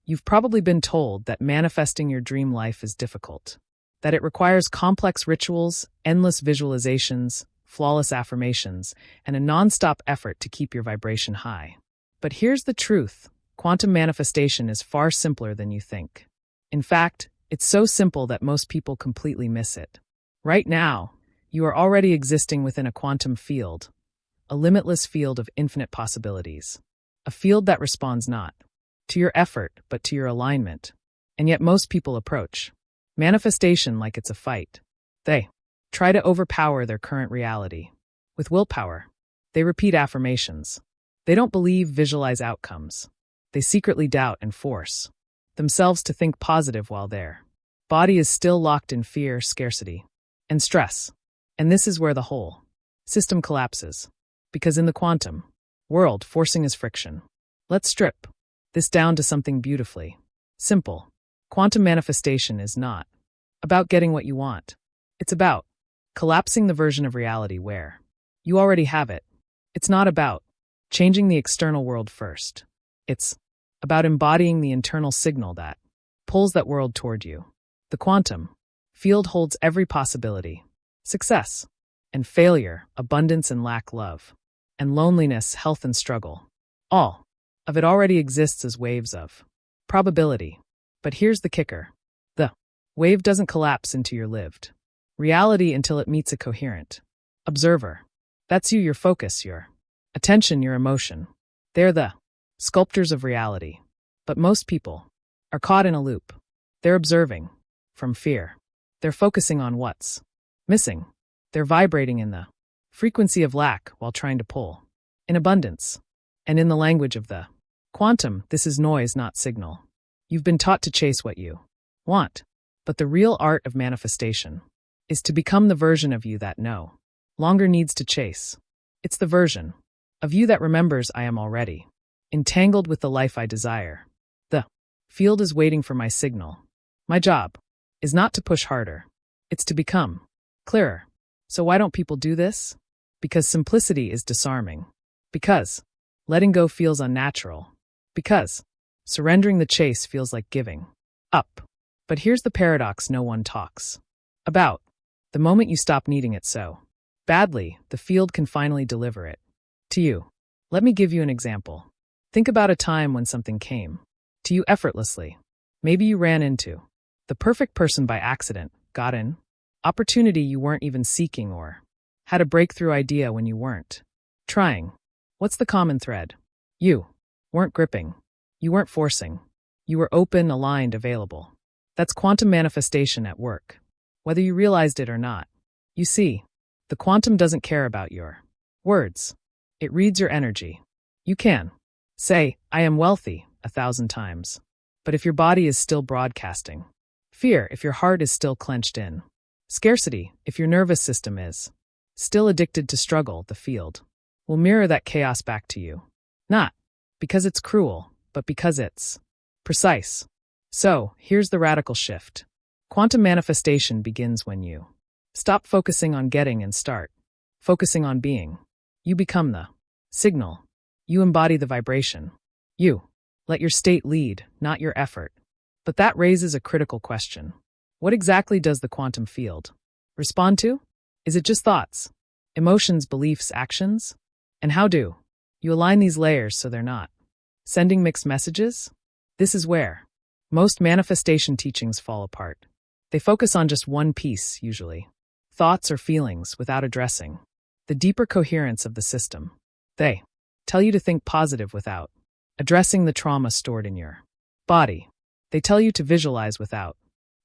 You've probably been told that manifesting your dream life is difficult, that it requires complex rituals, endless visualizations, flawless affirmations, and a nonstop effort to keep your vibration high. But here's the truth. Quantum manifestation is far simpler than you think. In fact, it's so simple that most people completely miss it. Right now, you are already existing within a quantum field, a limitless field of infinite possibilities, a field that responds not to your effort, but to your alignment. And yet most people approach manifestation like it's a fight. They try to overpower their current reality. With willpower, they repeat affirmations. They don't visualize outcomes. They secretly doubt and force themselves to think positive while their body is still locked in fear, scarcity, and stress. And this is where the whole system collapses. Because in the quantum world, forcing is friction. Let's strip this down to something beautifully simple. Quantum manifestation is not about getting what you want. It's about collapsing the version of reality where you already have it. It's not about changing the external world first. It's about embodying the internal signal that pulls that world toward you. The quantum field holds every possibility: success and failure, abundance and lack, love and loneliness, health and struggle. All of it already exists as waves of probability. But here's the kicker. The wave doesn't collapse into your lived reality until it meets a coherent observer. That's you, your focus, your attention, your emotion. They're the sculptors of reality. But most people are caught in a loop. They're observing from fear. They're focusing on what's missing. They're vibrating in the frequency of lack while trying to pull in abundance. And in the language of the quantum, this is noise, not signal. You've been taught to chase what you want. But the real art of manifestation is to become the version of you that no longer needs to chase. It's the version of you that remembers, I am already entangled with the life I desire. The field is waiting for my signal. My job is not to push harder. It's to become clearer. So why don't people do this? Because simplicity is disarming. Because letting go feels unnatural. Because surrendering the chase feels like giving up. But here's the paradox no one talks about. The moment you stop needing it so badly, the field can finally deliver it to you. Let me give you an example. Think about a time when something came to you effortlessly. Maybe you ran into the perfect person by accident, got an opportunity you weren't even seeking, or had a breakthrough idea when you weren't trying. What's the common thread? You weren't gripping. You weren't forcing. You were open, aligned, available. That's quantum manifestation at work, whether you realized it or not. You see, the quantum doesn't care about your words. It reads your energy. You can say, I am wealthy, 1,000 times. But if your body is still broadcasting fear, if your heart is still clenched in scarcity, if your nervous system is still addicted to struggle, the field will mirror that chaos back to you. Not because it's cruel, but because it's precise. So, here's the radical shift. Quantum manifestation begins when you stop focusing on getting and start focusing on being. You become the signal. You embody the vibration. You let your state lead, not your effort. But that raises a critical question. What exactly does the quantum field respond to? Is it just thoughts, emotions, beliefs, actions? And how do you align these layers so they're not sending mixed messages? This is where most manifestation teachings fall apart. They focus on just one piece, usually thoughts or feelings, without addressing the deeper coherence of the system. They tell you to think positive without addressing the trauma stored in your body. They tell you to visualize without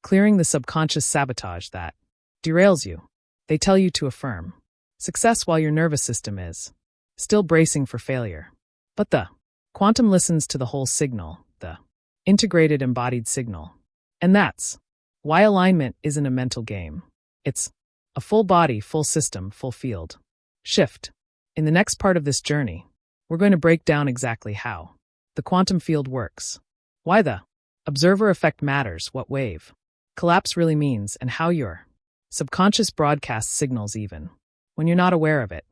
clearing the subconscious sabotage that derails you. They tell you to affirm success while your nervous system is still bracing for failure. But the quantum listens to the whole signal, the integrated embodied signal. And that's why alignment isn't a mental game. It's a full body, full system, full field shift. In the next part of this journey, we're going to break down exactly how the quantum field works, why the observer effect matters, what wave collapse really means, and how your subconscious broadcasts signals even when you're not aware of it.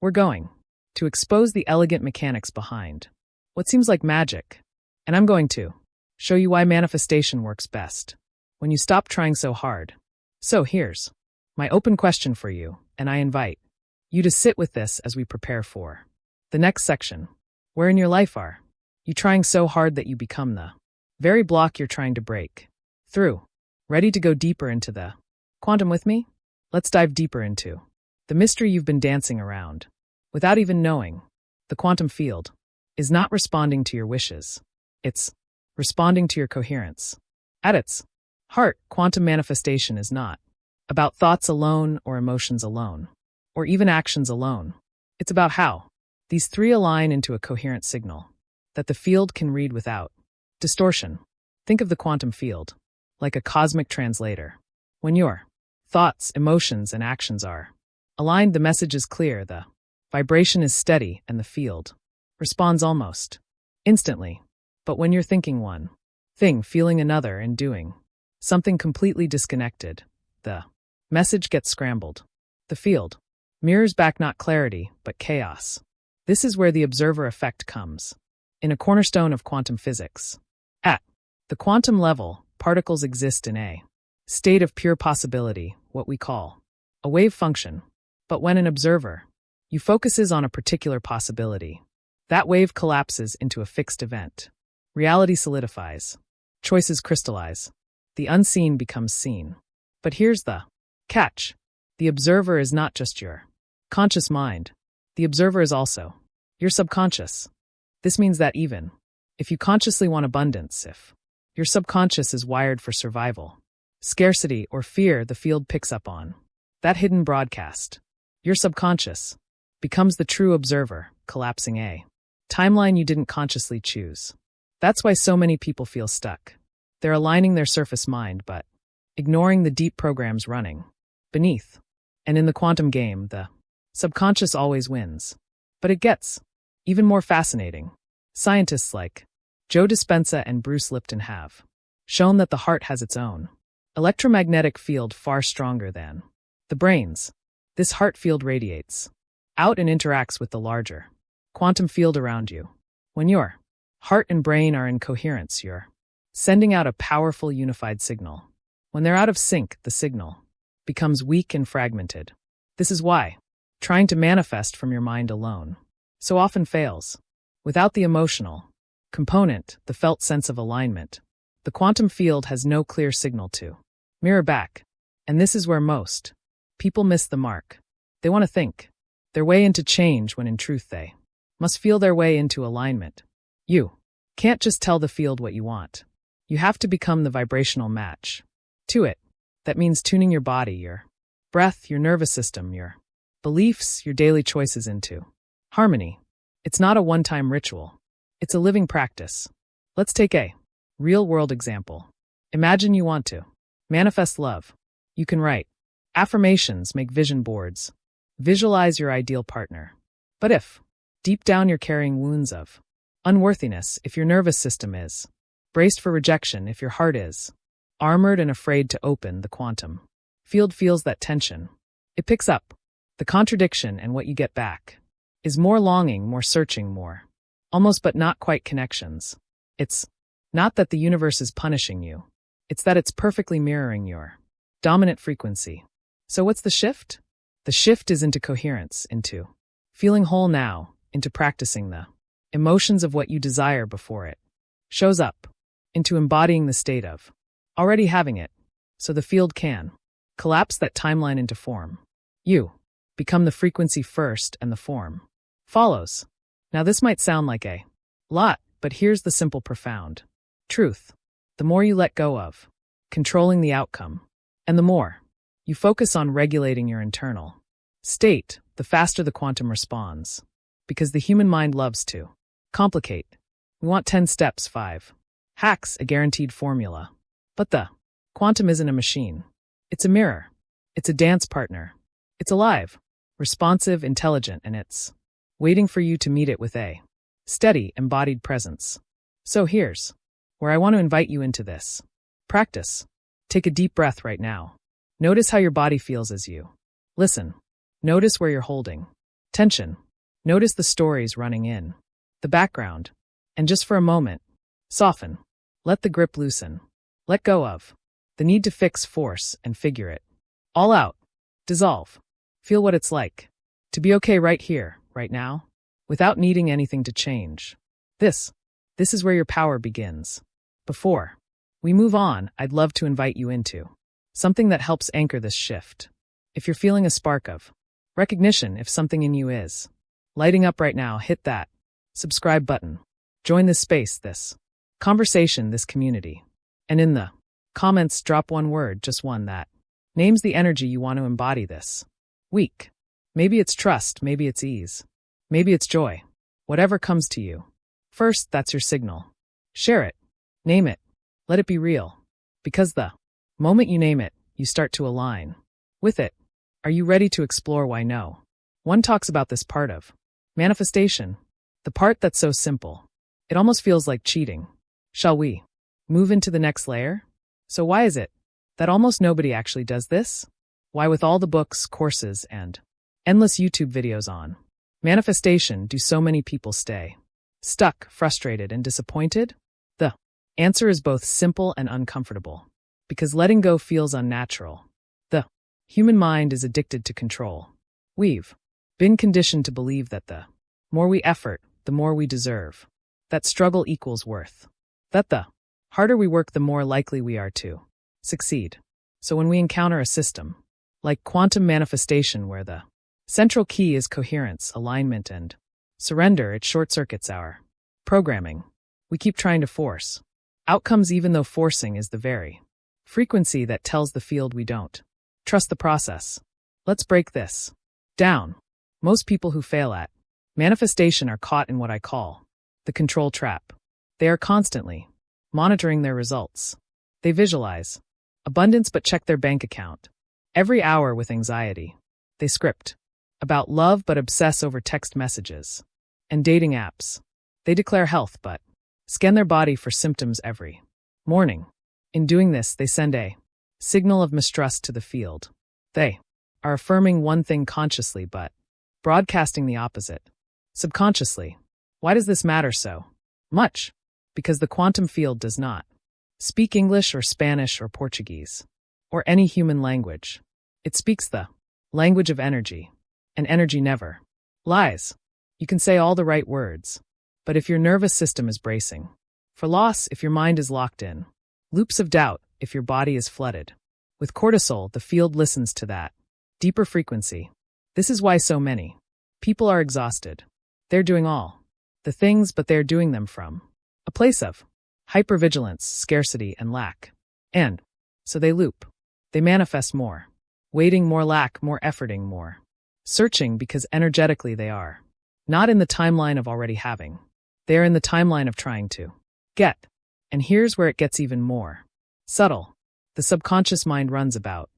We're going to expose the elegant mechanics behind what seems like magic, and I'm going to show you why manifestation works best when you stop trying so hard. So here's my open question for you, and I invite you to sit with this as we prepare for the next section. Where in your life are you trying so hard that you become the very block you're trying to break through? Ready to go deeper into the quantum with me? Let's dive deeper into the mystery you've been dancing around without even knowing. The quantum field is not responding to your wishes. It's responding to your coherence. At its heart, quantum manifestation is not about thoughts alone or emotions alone, or even actions alone. It's about how these three align into a coherent signal that the field can read without distortion. Think of the quantum field like a cosmic translator. When your thoughts, emotions, and actions are aligned, the message is clear, the vibration is steady, and the field responds almost instantly. But when you're thinking one thing, feeling another, and doing something completely disconnected, the message gets scrambled. The field mirrors back not clarity, but chaos. This is where the observer effect comes in, a cornerstone of quantum physics. At the quantum level, particles exist in a state of pure possibility, what we call a wave function. But when an observer focuses on a particular possibility, that wave collapses into a fixed event. Reality solidifies. Choices crystallize. The unseen becomes seen. But here's the catch. The observer is not just your conscious mind. The observer is also your subconscious. This means that even if you consciously want abundance, if your subconscious is wired for survival, scarcity, or fear, the field picks up on that hidden broadcast. Your subconscious becomes the true observer, collapsing a timeline you didn't consciously choose. That's why so many people feel stuck. They're aligning their surface mind, but ignoring the deep programs running beneath. And in the quantum game, the subconscious always wins. But it gets even more fascinating. Scientists like Joe Dispenza and Bruce Lipton have shown that the heart has its own electromagnetic field far stronger than the brain's. This heart field radiates out and interacts with the larger quantum field around you. When your heart and brain are in coherence, you're sending out a powerful unified signal. When they're out of sync, the signal becomes weak and fragmented. This is why trying to manifest from your mind alone so often fails. Without the emotional component, the felt sense of alignment, the quantum field has no clear signal to mirror back. And this is where most people miss the mark. They want to think their way into change when in truth they must feel their way into alignment. You can't just tell the field what you want. You have to become the vibrational match to it. That means tuning your body, your breath, your nervous system, your beliefs, your daily choices into harmony. It's not a one-time ritual. It's a living practice. Let's take a real-world example. Imagine you want to manifest love. You can write affirmations, make vision boards, visualize your ideal partner. But if deep down you're carrying wounds of unworthiness, if your nervous system is braced for rejection, if your heart is armored and afraid to open, the quantum field feels that tension. It picks up the contradiction, and what you get back is more longing, more searching, more almost but not quite connections. It's not that the universe is punishing you. It's that it's perfectly mirroring your dominant frequency. So what's the shift? The shift is into coherence, into feeling whole now, into practicing the emotions of what you desire before it shows up, into embodying the state of already having it, so the field can collapse that timeline into form. You become the frequency first, and the form follows. Now this might sound like a lot, but here's the simple, profound truth. The more you let go of controlling the outcome, and the more you focus on regulating your internal state, the faster the quantum responds. Because the human mind loves to complicate. We want 10 steps, 5 hacks, a guaranteed formula. But the quantum isn't a machine. It's a mirror. It's a dance partner. It's alive, responsive, intelligent, and it's waiting for you to meet it with a steady, embodied presence. So here's where I want to invite you into this practice. Take a deep breath right now. Notice how your body feels as you listen. Notice where you're holding tension. Notice the stories running in the background. And just for a moment, soften Let the grip loosen. Let go of the need to fix, force, and figure it all out. Dissolve. Feel what it's like to be okay right here, right now, without needing anything to change. This is where your power begins. Before we move on, I'd love to invite you into something that helps anchor this shift. If you're feeling a spark of recognition, if something in you is lighting up right now, hit that subscribe button. Join this space, this conversation, this community. And in the comments, drop one word, just one, that names the energy you want to embody this week. Maybe it's trust, maybe it's ease, maybe it's joy. Whatever comes to you. First, that's your signal. Share it. Name it. Let it be real. Because the moment you name it, you start to align with it. Are you ready to explore why no one talks about this part of manifestation? The part that's so simple, it almost feels like cheating. Shall we move into the next layer? So why is it that almost nobody actually does this? Why, with all the books, courses, and endless YouTube videos on manifestation, do so many people stay stuck, frustrated, and disappointed? The answer is both simple and uncomfortable. Because letting go feels unnatural. The human mind is addicted to control. We've been conditioned to believe that the more we effort, the more we deserve. That struggle equals worth. That the harder we work, the more likely we are to succeed. So when we encounter a system like quantum manifestation, where the central key is coherence, alignment, and surrender, it short-circuits our programming. We keep trying to force outcomes, even though forcing is the very frequency that tells the field we don't trust the process. Let's break this down. Most people who fail at manifestation are caught in what I call the control trap. They are constantly monitoring their results. They visualize abundance but check their bank account every hour with anxiety. They script about love but obsess over text messages and dating apps. They declare health but scan their body for symptoms every morning. In doing this, they send a signal of mistrust to the field. They are affirming one thing consciously but broadcasting the opposite subconsciously. Why does this matter so much? Because the quantum field does not speak English or Spanish or Portuguese or any human language. It speaks the language of energy, and energy never lies. You can say all the right words, but if your nervous system is bracing for loss, if your mind is locked in loops of doubt, if your body is flooded with cortisol, the field listens to that deeper frequency. This is why so many people are exhausted. They're doing all the things, but they're doing them from a place of hypervigilance, scarcity, and lack. And so they loop. They manifest more, waiting, more lack, more efforting, more searching, because energetically they are not in the timeline of already having. They are in the timeline of trying to get. And here's where it gets even more subtle. The subconscious mind runs about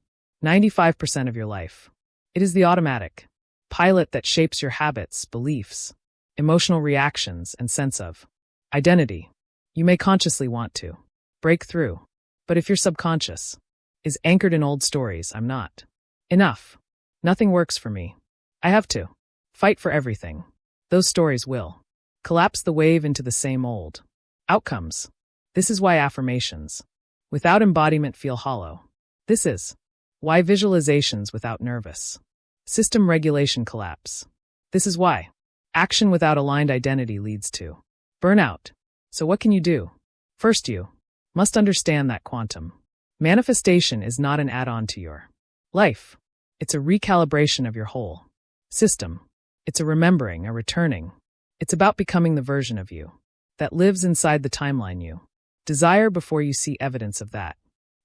95% of your life. It is the automatic pilot that shapes your habits, beliefs, emotional reactions, and sense of identity. You may consciously want to break through, but if your subconscious is anchored in old stories, I'm not enough, nothing works for me, I have to fight for everything, those stories will collapse the wave into the same old outcomes. This is why affirmations without embodiment feel hollow. This is why visualizations without nervous system regulation collapse. This is why action without aligned identity leads to burnout. So what can you do? First, you must understand that quantum manifestation is not an add-on to your life. It's a recalibration of your whole system. It's a remembering, a returning. It's about becoming the version of you that lives inside the timeline you desire before you see evidence of that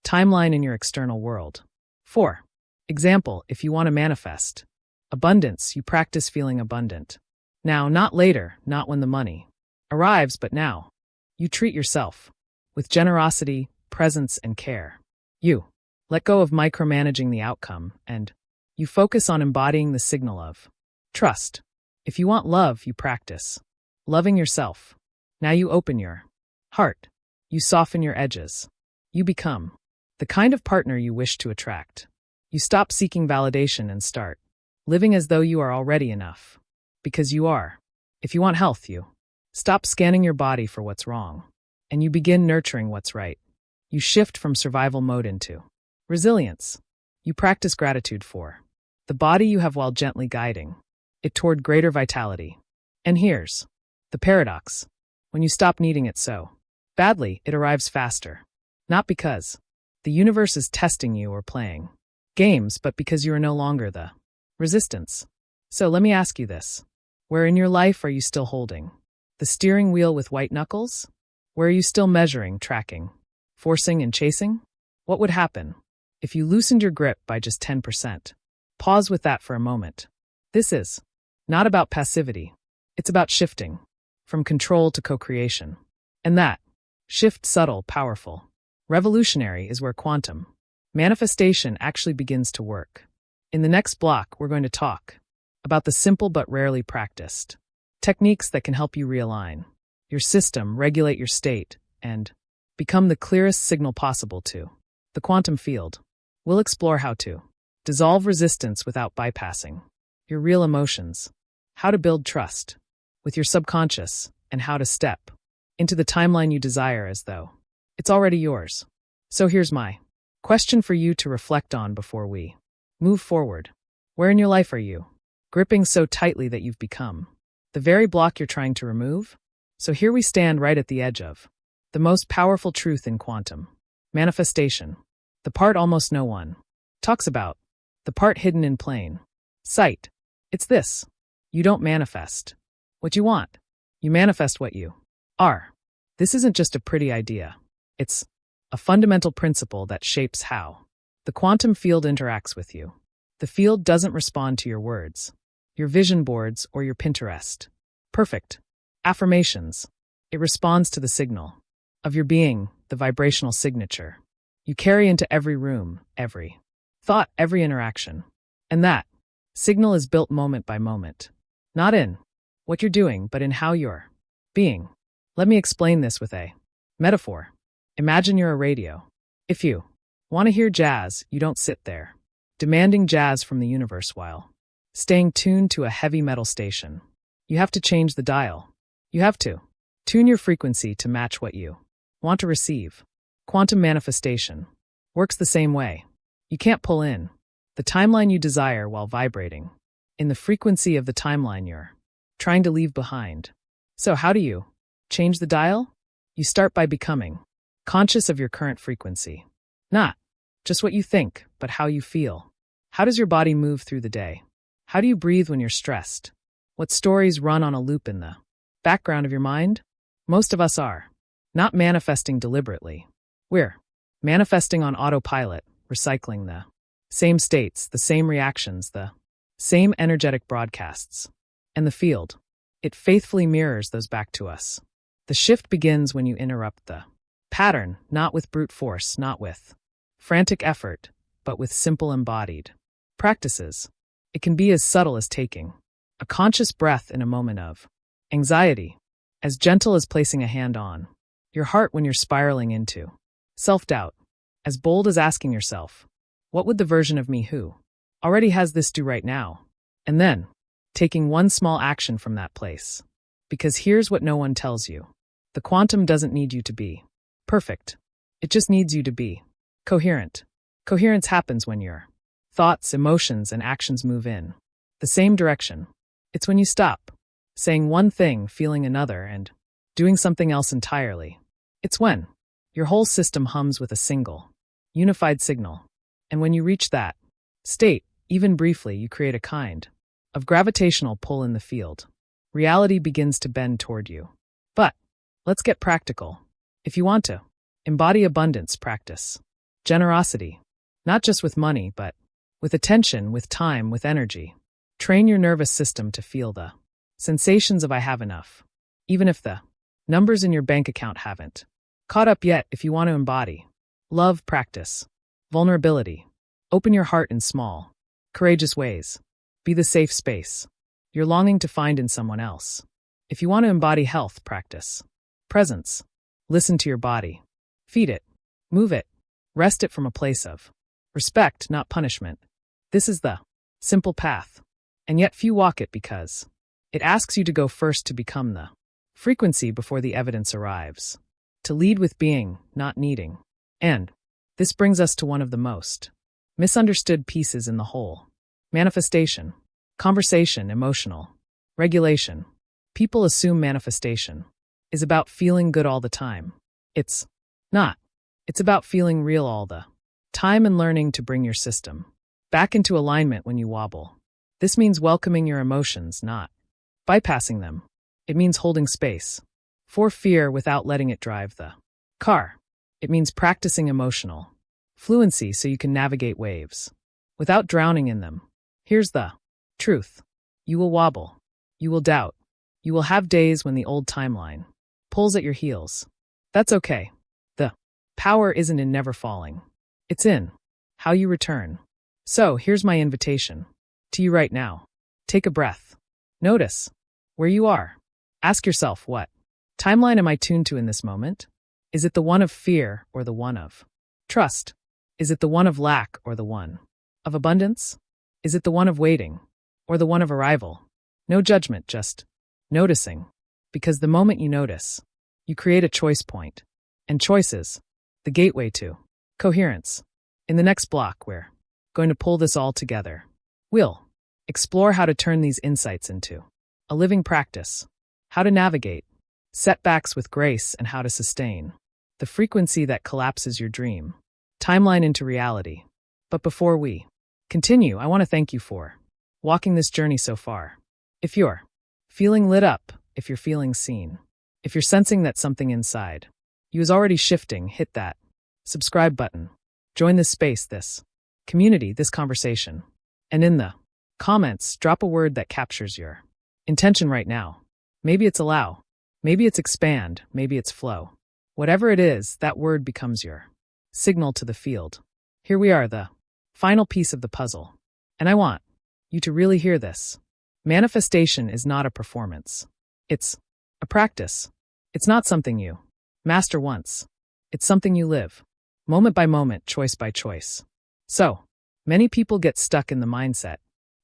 timeline in your external world. For example, if you want to manifest abundance, you practice feeling abundant. Now, not later, not when the money arrives, but now. You treat yourself with generosity, presence, and care. You let go of micromanaging the outcome, and you focus on embodying the signal of trust. If you want love, you practice loving yourself. Now you open your heart. You soften your edges. You become the kind of partner you wish to attract. You stop seeking validation and start living as though you are already enough. Because you are. If you want health, you stop scanning your body for what's wrong. and you begin nurturing what's right. You shift from survival mode into resilience. You practice gratitude for the body you have while gently guiding it toward greater vitality. And here's the paradox. When you stop needing it so badly, it arrives faster. Not because the universe is testing you or playing games, but because you are no longer the resistance. So let me ask you this. Where in your life are you still holding the steering wheel with white knuckles? Where are you still measuring, tracking, forcing, and chasing? What would happen if you loosened your grip by just 10%? Pause with that for a moment. This is not about passivity. It's about shifting from control to co-creation. And that shift, subtle, powerful, revolutionary, is where quantum manifestation actually begins to work. In the next block, we're going to talk about the simple but rarely practiced techniques that can help you realign your system, regulate your state, and become the clearest signal possible to the quantum field. We'll explore how to dissolve resistance without bypassing your real emotions, how to build trust with your subconscious, and how to step into the timeline you desire as though it's already yours. So here's my question for you to reflect on before we move forward. Where in your life are you gripping so tightly that you've become the very block you're trying to remove? So here we stand right at the edge of the most powerful truth in quantum manifestation, the part almost no one talks about, the part hidden in plain sight. It's this: you don't manifest what you want, you manifest what you are. This isn't just a pretty idea. It's a fundamental principle that shapes how the quantum field interacts with you. The field doesn't respond to your words, your vision boards, or your Pinterest perfect affirmations. It responds to the signal of your being, the vibrational signature you carry into every room, every thought, every interaction. And that signal is built moment by moment, not in what you're doing, but in how you're being. Let me explain this with a metaphor. Imagine you're a radio. If you want to hear jazz, you don't sit there demanding jazz from the universe while staying tuned to a heavy metal station. You have to change the dial. You have to tune your frequency to match what you want to receive. Quantum manifestation works the same way. You can't pull in the timeline you desire while vibrating in the frequency of the timeline you're trying to leave behind. So how do you change the dial? You start by becoming conscious of your current frequency. Not just what you think, but how you feel. How does your body move through the day? How do you breathe when you're stressed? What stories run on a loop in the background of your mind? Most of us are not manifesting deliberately. We're manifesting on autopilot, recycling the same states, the same reactions, the same energetic broadcasts. And the field, it faithfully mirrors those back to us. The shift begins when you interrupt the pattern, not with brute force, not with frantic effort, but with simple embodied practices. It can be as subtle as taking a conscious breath in a moment of anxiety, as gentle as placing a hand on your heart when you're spiraling into self-doubt, as bold as asking yourself, what would the version of me who already has this do right now? And then taking one small action from that place. Because here's what no one tells you. The quantum doesn't need you to be perfect. It just needs you to be coherent. Coherence happens when your thoughts, emotions, and actions move in the same direction. It's when you stop saying one thing, feeling another, and doing something else entirely. It's when your whole system hums with a single, unified signal. And when you reach that state, even briefly, you create a kind of gravitational pull in the field. Reality begins to bend toward you. But let's get practical. If you want to embody abundance, practice generosity, not just with money, but with attention, with time, with energy. Train your nervous system to feel the sensations of I have enough, even if the numbers in your bank account haven't caught up yet. If you want to embody love, practice vulnerability. Open your heart in small, courageous ways. Be the safe space you're longing to find in someone else. If you want to embody health, practice presence. Listen to your body. Feed it. Move it. Rest it from a place of respect, not punishment. This is the simple path, and yet few walk it because it asks you to go first to become the frequency before the evidence arrives. to lead with being, not needing. And this brings us to one of the most misunderstood pieces in the whole. Manifestation. Conversation, emotional. Regulation. People assume manifestation is about feeling good all the time. It's not. It's about feeling real all the time and learning to bring your system back into alignment when you wobble. This means welcoming your emotions, not bypassing them. It means holding space for fear without letting it drive the car. It means practicing emotional fluency so you can navigate waves without drowning in them. Here's the truth. You will wobble. You will doubt. You will have days when the old timeline pulls at your heels. That's okay. The power isn't in never falling. It's in how you return. So here's my invitation to you right now. Take a breath. Notice where you are. Ask yourself, what timeline am I tuned to in this moment? Is it the one of fear or the one of trust? Is it the one of lack or the one of abundance? Is it the one of waiting or the one of arrival? No judgment, just noticing. Because the moment you notice, you create a choice point. And choices, the gateway to coherence. In the next block, we're going to pull this all together. We'll explore how to turn these insights into a living practice, how to navigate setbacks with grace, and how to sustain the frequency that collapses your dream timeline into reality. But before we continue, I want to thank you for walking this journey so far. If you're feeling lit up, if you're feeling seen, if you're sensing that something inside you is already shifting, hit that subscribe button. Join this space, this community, this conversation. And in the comments, drop a word that captures your intention right now. Maybe it's allow, maybe it's expand, maybe it's flow. Whatever it is, that word becomes your signal to the field. Here we are, the final piece of the puzzle. And I want you to really hear this. Manifestation is not a performance. It's a practice. It's not something you master once. It's something you live, moment by moment, choice by choice. So, many people get stuck in the mindset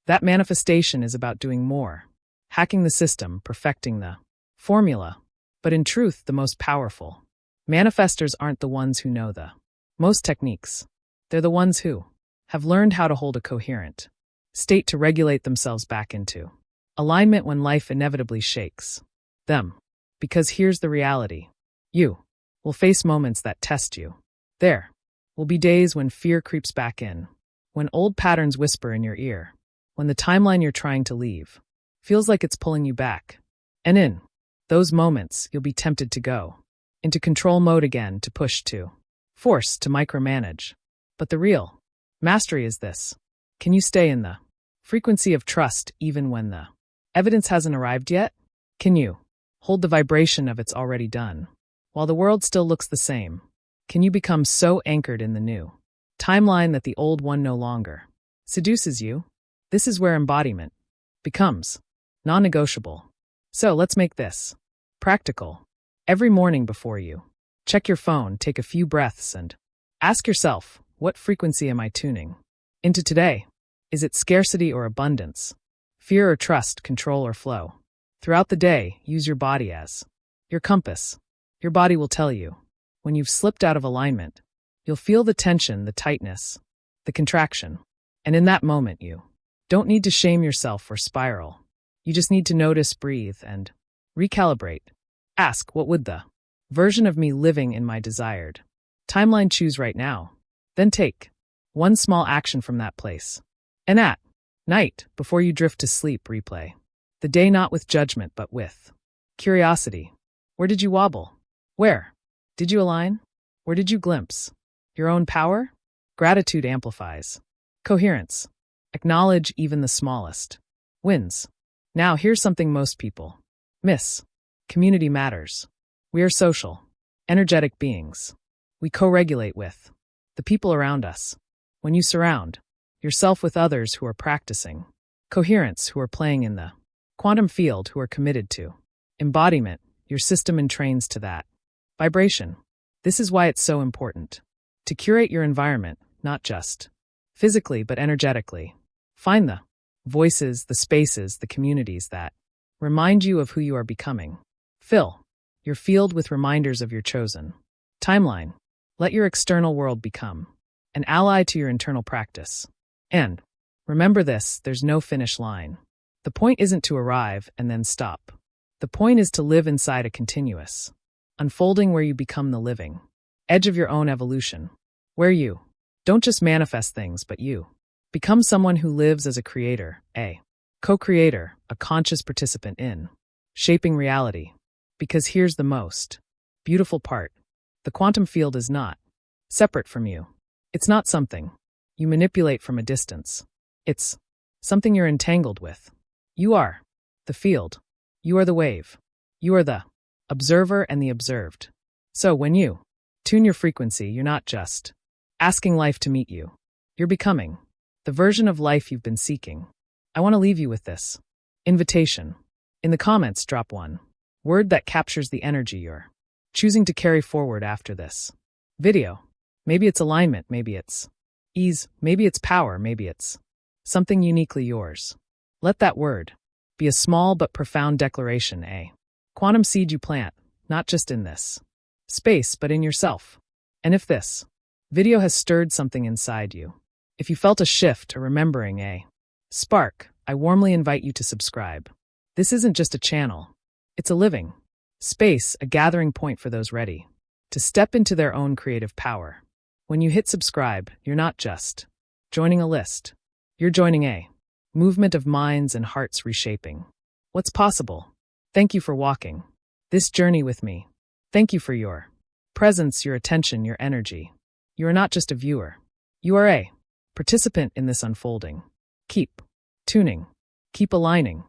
that manifestation is about doing more, hacking the system, perfecting the formula. But in truth, the most powerful manifestors aren't the ones who know the most techniques. They're the ones who have learned how to hold a coherent state to regulate themselves back into alignment when life inevitably shakes them. Because here's the reality. You will face moments that test you. There will be days when fear creeps back in, when old patterns whisper in your ear, when the timeline you're trying to leave feels like it's pulling you back. And in those moments, you'll be tempted to go into control mode again, to push, to force, to micromanage. But the real mastery is this. Can you stay in the frequency of trust even when the evidence hasn't arrived yet? Can you hold the vibration of it's already done while the world still looks the same? Can you become so anchored in the new timeline that the old one no longer seduces you? This is where embodiment becomes non-negotiable. So let's make this practical. Every morning before you check your phone, take a few breaths and ask yourself, what frequency am I tuning into today? Is it scarcity or abundance? Fear or trust, control or flow? Throughout the day, use your body as your compass. Your body will tell you when you've slipped out of alignment. You'll feel the tension, the tightness, the contraction. And in that moment, you don't need to shame yourself or spiral. You just need to notice, breathe, and recalibrate. Ask, what would the version of me living in my desired timeline choose right now? Then take one small action from that place. And at night, before you drift to sleep, replay the day not with judgment but with curiosity. Where did you wobble? Where did you align? Where did you glimpse your own power? Gratitude amplifies coherence. Acknowledge even the smallest wins. Now, here's something most people miss. Community matters. We are social, energetic beings. We co-regulate with the people around us. When you surround yourself with others who are practicing coherence, who are playing in the quantum field, who are committed to embodiment, your system entrains to that vibration. This is why it's so important to curate your environment, not just physically but energetically. Find the voices, the spaces, the communities that remind you of who you are becoming. Fill your field with reminders of your chosen timeline. Let your external world become an ally to your internal practice. And remember this, there's no finish line. The point isn't to arrive and then stop. The point is to live inside a continuous unfolding where you become the living edge of your own evolution, where you don't just manifest things, but you become someone who lives as a creator, a co-creator, a conscious participant in shaping reality. Because here's the most beautiful part. The quantum field is not separate from you. It's not something you manipulate from a distance. It's something you're entangled with. You are the field. You are the wave. You are the observer and the observed. So when you tune your frequency, you're not just asking life to meet you. You're becoming the version of life you've been seeking. I want to leave you with this invitation. In the comments, drop one word that captures the energy you're choosing to carry forward after this video. Maybe it's alignment, maybe it's ease, maybe it's power, maybe it's something uniquely yours. Let that word be a small but profound declaration, a quantum seed you plant, not just in this space, but in yourself. And if this video has stirred something inside you, if you felt a shift or remembering a spark, I warmly invite you to subscribe. This isn't just a channel. It's a living space, a gathering point for those ready to step into their own creative power. When you hit subscribe, you're not just joining a list. You're joining a movement of minds and hearts reshaping what's possible. Thank you for walking this journey with me. Thank you for your presence, your attention, your energy. You are not just a viewer. You are a participant in this unfolding. Keep tuning. Keep aligning.